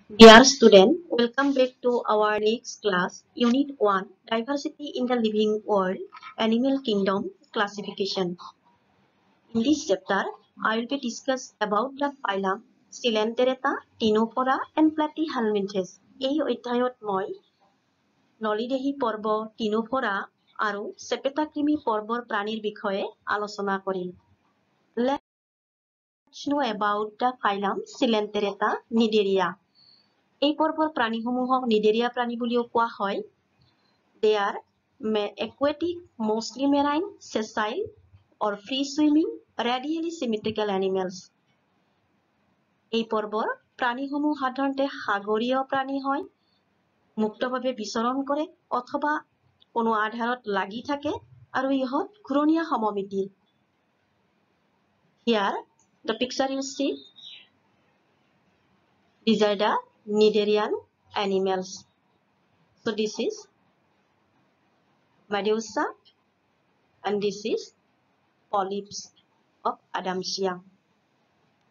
Dear student, welcome back to our next class, Unit 1, Diversity in the Living World, Animal Kingdom Classification. In this chapter, I will be discuss about the phylum Coelenterata, Ctenophora, and Platyhelminthes. এই অধ্যায়ত মই নলীদেহী পৰ্ব Ctenophora আৰু চেপেটাকৃমি পৰ্বৰ প্ৰাণীৰ বিষয়ে আলোচনা কৰিম। Let's know about the phylum Coelenterata, Cnidaria. এই পৰ্বৰ প্ৰাণীসমূহক নিডেৰিয়া প্ৰাণী বুলিও কোৱা হয়। They are aquatic, mostly marine, sessile or free swimming, radially symmetrical animals. এই পৰ্বৰ প্ৰাণীসমূহ সাধাৰণতে সাগৰীয় প্ৰাণী হয়, মুক্তভাৱে বিচৰণ কৰে অথবা কোনো আধাৰত লাগি থাকে আৰু ইহঁত ঘূৰণীয়া সমমিতিৰ। Here the picture you see, these are the Cnidarian animals. So this is Medusa and this is polyps of Adamsia.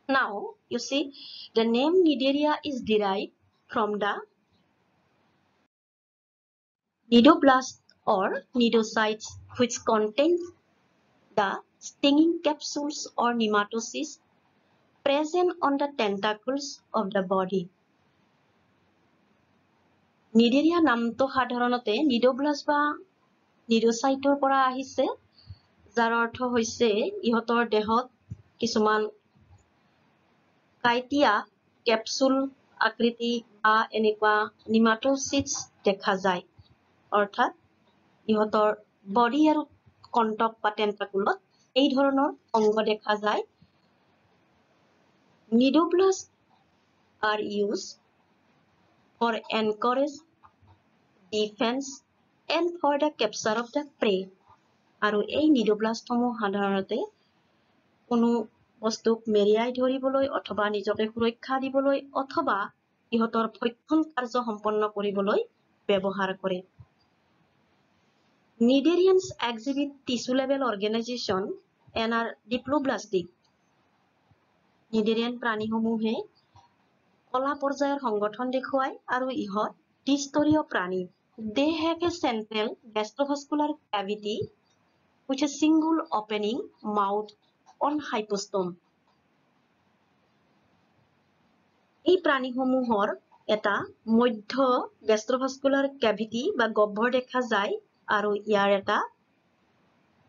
Now you see the name Cnidaria is derived from the cnidoblast or cnidocytes, which contains the stinging capsules or nematocysts present on the tentacles of the body. Cnidaria নামটো সাধাৰণতে cnidoblast বা cnidocyteৰ পৰা আহিছে, যাৰ অৰ্থ হৈছে ইহঁতৰ দেহত কিছুমান কাইটিয়া কেপসুল আকৃতি বা এনেকুৱা নিমাটোচিটছ দেখা যায়। অৰ্থাৎ ইহঁতৰ বডি আৰু কণ্টক বা টেন্টাকুলত এই ধৰণৰ অংগ দেখা যায়। Cnidoblasts are used for anchorage, defense and for the capture of the prey. আৰু এই cnidoblastসমূহ সাধাৰণতে কোনো বস্তুক মেৰিয়াই ধৰিবলৈ অথবা নিজকে সুৰক্ষা দিবলৈ অথবা ইহঁতৰ ভক্ষণ কাৰ্য সম্পন্ন কৰিবলৈ ব্যৱহাৰ কৰে। Cnidarians exhibit tissue level organization and are diploblastic. Cnidarian প্ৰাণীসমূহে কলা পৰ্যায়ৰ সংগঠন দেখুৱায় আৰু ইহঁত দ্বিস্তৰীয় প্ৰাণী। They have a central gastrovascular cavity with a single opening mouth on hypostome. এই প্ৰাণীসমূহৰ এটা মধ্য গেষ্ট্ৰভাস্কুলাৰ কেভিটি বা গহ্বৰ দেখা যায় আৰু ইয়াৰ এটা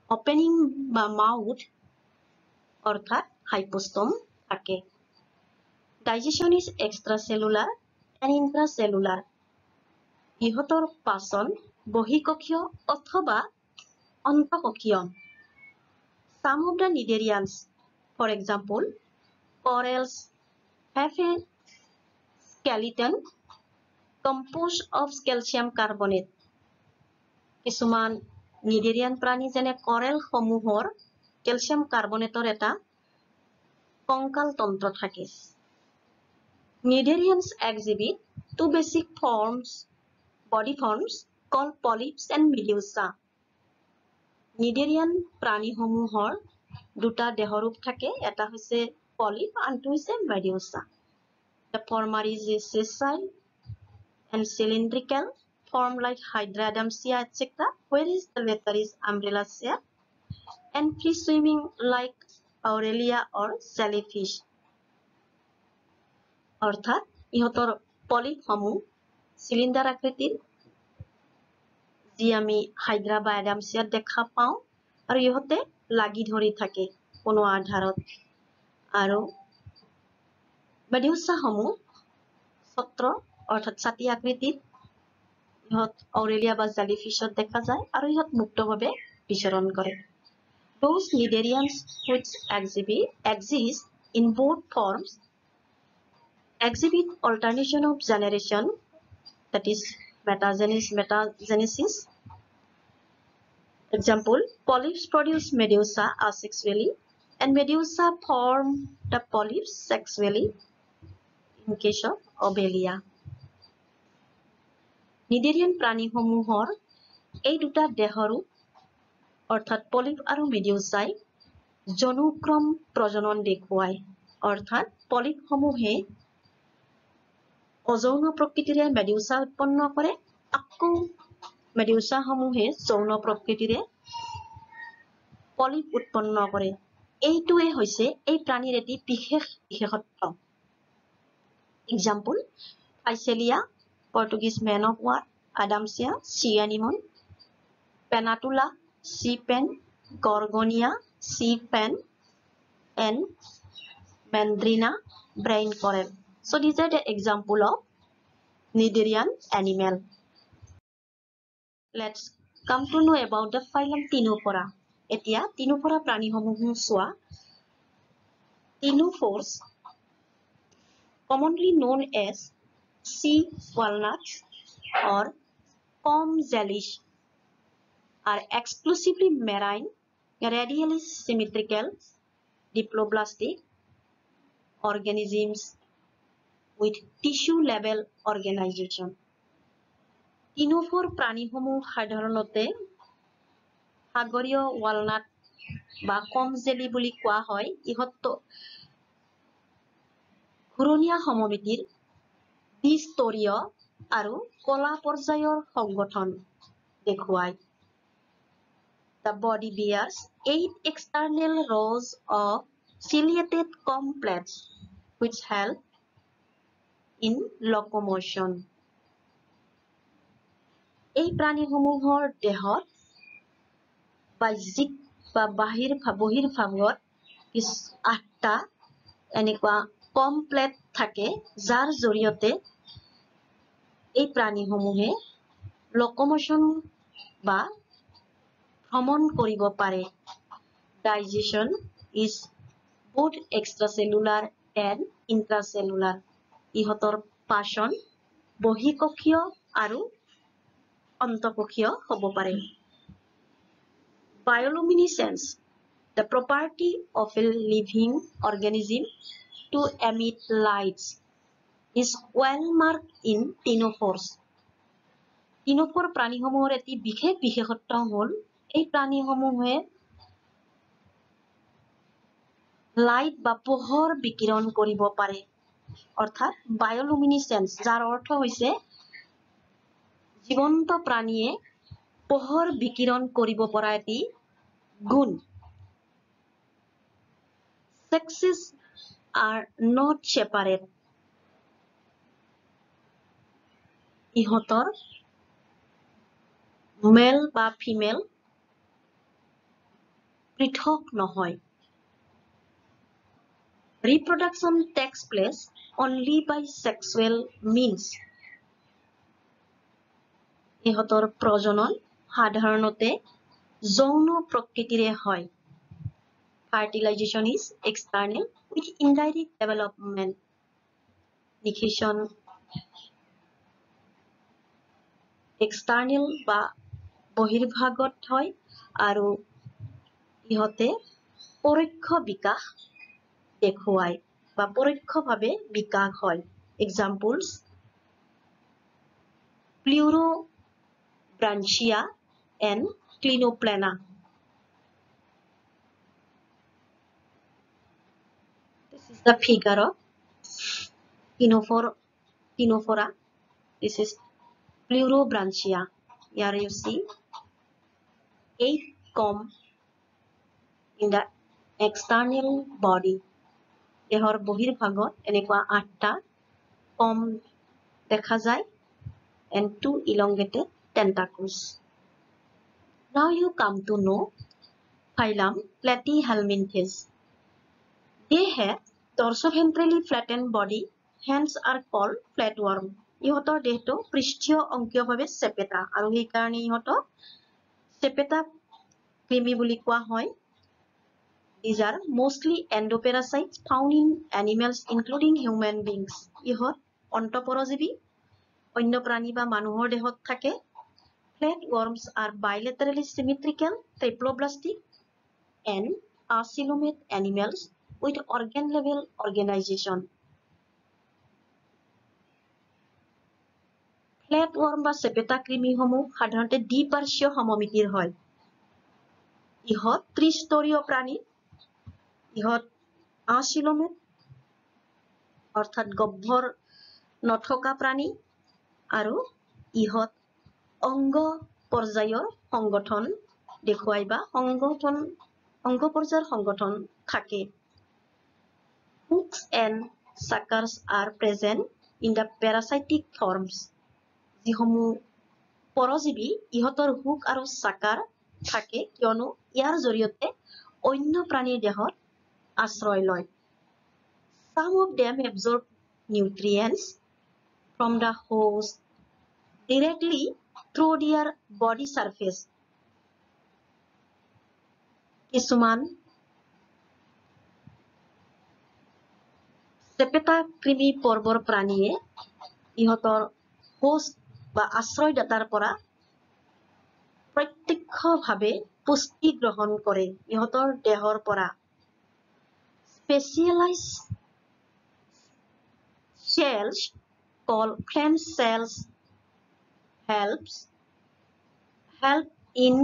অপেনিং বা মাউথ অৰ্থাৎ হাইপোষ্টম থাকে। Digestion is extracellular and intracellular. ইহঁতৰ পাচন বহিঃকক্ষীয় অথবা অন্তঃকক্ষীয়। Some of the cnidarians, for example, corals, have a skeleton composed of calcium carbonate. কিছুমান cnidarian প্ৰাণী যেনে কৰেল সমূহৰ ক্যালসিয়াম কাৰ্বনেটৰ এটা কংকাল তন্ত্ৰ থাকে। Cnidarians exhibit two basic body forms called polyps and medusa. Cnidarian প্ৰাণীসমূহৰ দুটা দেহৰূপ থাকে, এটা হৈছে polyp আনটো হৈছে medusa. The former is sessile and cylindrical, formed like Hydra, Adamsia, etc., whereas the latter is umbrella shaped and free swimming like Aurelia or jellyfish. অৰ্থাৎ ইহঁতৰ polyp সমূহ সিলিন্ডাৰ আকৃতিৰ, যি আমি হাইড্ৰা বা এডামছিয়াত দেখা পাওঁ আৰু ইহঁতে লাগি ধৰি থাকে কোনো আধাৰত। আৰু মেডিউসা সমূহ ছত্ৰ অৰ্থাৎ ছাতি আকৃতিৰ, ইহঁত অৰেলিয়া বা জেলিফিছত দেখা যায় আৰু ইহঁত মুক্তভাৱে বিচৰণ কৰে। Those cnidarians which exist in both forms exhibit alternation of generation, that is metagenesis. Example, polyps produce medusa asexually and medusa form the polyps sexually in case of Obelia. Cnidarian প্ৰাণীসমূহৰ এই দুটা দেহৰূপ অৰ্থাৎ পলিপ আৰু মেডিউসাই জনুক্ৰম প্ৰজনন দেখুৱায়। অৰ্থাৎ polyp সমূহে অযৌন প্ৰকৃতিৰে মেডিউচা উৎপন্ন কৰে, আকৌ মেডিউচা সমূহে যৌন প্ৰকৃতিৰে পলিপ উৎপন্ন কৰে। এইটোৱে হৈছে এই প্ৰাণীৰ এটি বিশেষত্ব। Example, Physalia, Portuguese man of war, Adamsia, sea anemone, Pennatula, sea pen, Gorgonia, sea pen, and Mandrina, brain coral. So these are the example of Cnidarian animal. Let's come to know about the phylum Ctenophora. এতিয়া Ctenophora প্ৰাণীসমূহ চোৱা। Ctenophores, commonly known as sea walnuts or comb jellies, are exclusively marine, radially symmetrical, diploblastic organisms with tissue level organization. Ctenophore প্ৰাণীসমূহ সাধাৰণতে সাগৰীয় walnut বা কম jelly বুলি কোৱা হয়। ইহঁত ঘূৰণীয়া সমমিতিৰ দ্বিস্তৰীয় আৰু কলা পৰ্যায়ৰ সংগঠন দেখুৱায়। The body bears 8 external rows of ciliated comb plates which help in locomotion. এই প্ৰাণীসমূহৰ দেহত বাহ্যিক বা বহিৰ্ভাগত 8টা এনেকুৱা কম প্লেট থাকে, যাৰ জৰিয়তে এই প্ৰাণীসমূহে লোকোমোশন বা ভ্ৰমণ কৰিব পাৰে। Digestion is both extracellular and intracellular. ইহঁতৰ পাচন বহিঃকোষীয় আৰু অন্তঃকোষীয় হ'ব পাৰে। Bioluminescence, the property of a living organism to emit lights, is well marked in Ctenophores. Ctenophore প্ৰাণীসমূহৰ এটি বিশেষত্ব হ'ল এই প্ৰাণীসমূহে লাইট বা পোহৰ বিকিৰণ কৰিব পাৰে। অৰ্থাৎ বায়োলুমিনেসেন্স, যাৰ অৰ্থ হৈছে জীৱন্ত প্ৰাণীয়ে পোহৰ বিকিৰণ কৰিব পৰা এটি গুণ। Sexes are not separate. ইহঁতৰ মেল বা ফিমেল পৃথক নহয়। Reproduction takes place only by sexual means. ইহঁতৰ প্ৰজনন সাধাৰণতে যৌন প্ৰকৃতিৰে হয়। Fertilization is external with indirect development. Nication external বা বহিৰ্ভাগত হয় আৰু ইহঁতে পৰোক্ষ বিকাশ দেখুৱায় বা পৰোক্ষভাৱে বিকাশ হয়। Examples, Pleurobranchia and Clinoplana. This is the figure of Ctenophora. This is Pleurobranchia. Here you see 8 comb in the external body. দেহৰ বহিৰ্ভাগত এনেকুৱা 8টা কম দেখা যায় and 2 elongated tentacles. Now you come to know phylum Platyhelminthes. They have dorsoventrally flattened body, hence are called flatworm. ইহঁতৰ দেহটো পৃষ্ঠীয় অংকীয়ভাৱে চেপেটা আৰু সেইকাৰণে ইহঁতক চেপেটা কৃমি বুলি কোৱা হয়। These are mostly endoparasites found in animals including human beings. ইহঁত অন্তঃপৰজীৱী, অন্য প্ৰাণী বা মানুহৰ দেহত থাকে। Flatworms are bilaterally symmetrical, triploblastic and acoelomate animals with organ level organization. Flatworm বা চেপেটা কৃমিসমূহ সাধাৰণতে দ্বিপাৰ্শ্বীয় সমমিতিৰ হয়। ইহঁত ত্ৰিস্তৰীয় প্ৰাণী। ইহঁত acoelomate অৰ্থাৎ গহ্বৰ নথকা প্ৰাণী আৰু ইহত অংগ পৰ্যায়ৰ সংগঠন দেখুৱাই বা অংগ পৰ্যায়ৰ সংগঠন থাকে। Hooks and suckers are present in the parasitic forms. যিসমূহ পৰজীৱী ইহঁতৰ হুক আৰু চাকাৰ থাকে কিয়নো ইয়াৰ জৰিয়তে অন্য প্ৰাণীৰ দেহত আশ্ৰয় লয়। Some of them absorb nutrients from the host directly through their body surface. কিছুমান চেপেটা কৃমি পৰ্বৰ প্ৰাণীয়ে ইহঁতৰ হোষ্ট বা আশ্ৰয়দাতাৰ পৰা প্ৰত্যক্ষভাৱে পুষ্টি গ্ৰহণ কৰে ইহঁতৰ দেহৰ পৰা। Specialized cells called clam cells help in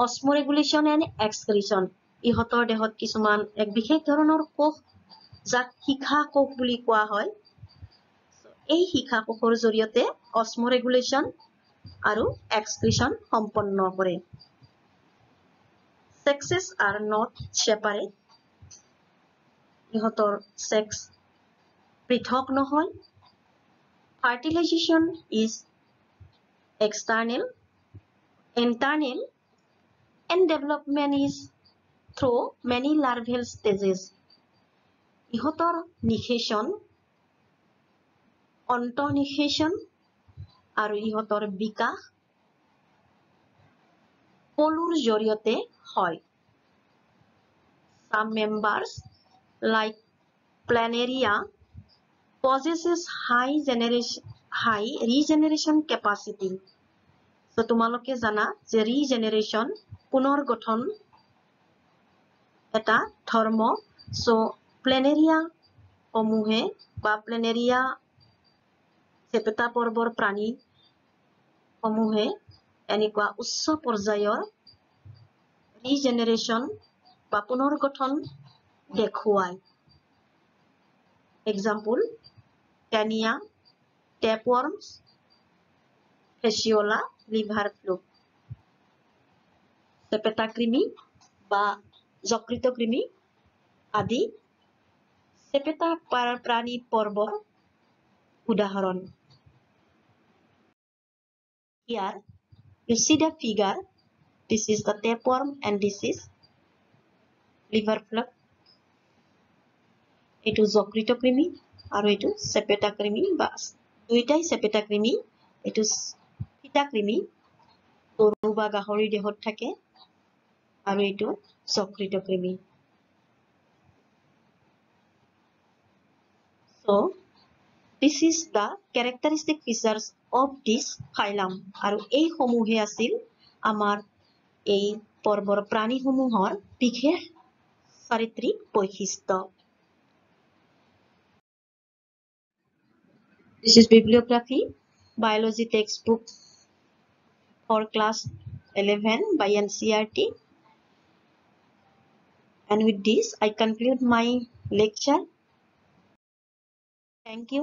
osmoregulation and excretion. ইহঁতৰ দেহত কিছুমান এক বিশেষ ধৰণৰ কোষ যাক শিখা কোষ বুলি কোৱা হয়। এই শিখা কোষৰ জৰিয়তে osmoregulation আৰু excretion সম্পন্ন কৰে। Sexes are not separate. ইহঁতৰ sex পৃথক নহয়। Fertilization is external, internal, and development is through many larval stages. ইহঁতৰ নিষেচন, অন্তঃনিষেচন আৰু ইহঁতৰ বিকাশ পলুৰ জৰিয়তে হয়। Some members like planaria possesses high regeneration capacity. So তোমালোকে জানা যে regeneration পুনৰ্গঠন এটা ধৰ্ম। So planaria সমূহে বা planaria চেপেটা পৰ্বৰ প্ৰাণী সমূহে এনেকুৱা উচ্চ পৰ্যায়ৰ regeneration বা পুনৰ্গঠন দেখুৱায়। Example, Tania, tapeworms, Fasciola, liver fluke. চেপেটা কৃমি বা যকৃত কৃমি আদি চেপেটা প্ৰাণী পৰ্বৰ উদাহৰণ। Here you see the figure. This is the tapeworm and this is liver fluke. এইটো যকৃত কৃমি আৰু এইটো চেপেটা কৃমি বা দুইটাই চেপেটা কৃমি। এইটো ফিটা কৃমি গৰু বা গাহৰি দেহত থাকে আৰু এইটো যকৃত কৃমি। So this is the characteristic features of this phylum. আৰু এই সমূহে আছিল আমাৰ এই পৰ্বৰ প্ৰাণীসমূহৰ বিশেষ চাৰিত্ৰিক বৈশিষ্ট্য। This is bibliography, biology textbook for class 11 by NCERT. And with this, I conclude my lecture. Thank you.